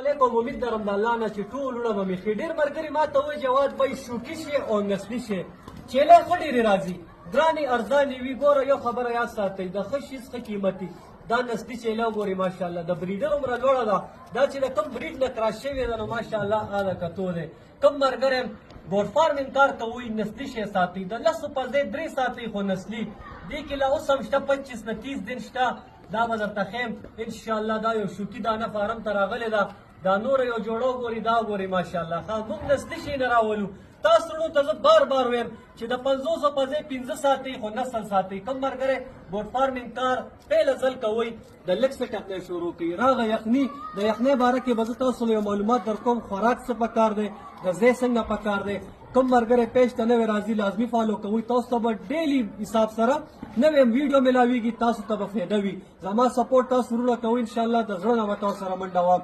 علیکم. امید لرم د الله نه چې ټول وړه به مې ښې. ډېر ملګري ما ته وایي جواد بھائی شوټي شي او نسلي شي. چیلې ښه ډېرې راځي، ګرانې ارزانې وي. ګوره یو خبره یاد ساتئ، د ښه شي ښه قیمتي. دا نسلي چیله ګوري ماشاءالله د بریډر عمره لوړه ده. دا چې د کوم بریډ نه کراس شوې ده نو ماشاءالله هغه کتو دی. کوم ملګری ګور فارمینګ کار کوئ نسلي شی ساتئ، د لسو په ځای 3 ساتئ خو نسلي. دې کې لا اوس هم شته 25 نه 30 دن شته. دا به درته ښیم انشاءالله. دا یو شوټي دانه فارم ته راغلې ده. دا نوره یو جوړه ګوري، دا ګوري ماشاءالله. ښه موږ نسلي شی نه راولو. تاسو وروڼو ته زه بار بار ویم چې د 500 په ځای 15 ساتئ خو نسل ساتئ. کوم ملګری ګوډ فارمینګ کار پیله ځل کوئ د لږ څه ټپ نه شروع کوي. راغه یخني، د یخنۍ باره کې به زه تاسو له یو معلومات درکوم. خوراک څه پکار دی، غذا څنګه پکار دی. کوم ملګری پیج ته نوی راځي لازمي فالو کوئ. تاسو ته به ډیلی حساب سره نوی ویډیو ملاویږي، تاسو ته به فایده وي. زما سپورټ تاسو وروڼه کوئ انشاءالله. د زړه نه به تاسو سره منډه وم.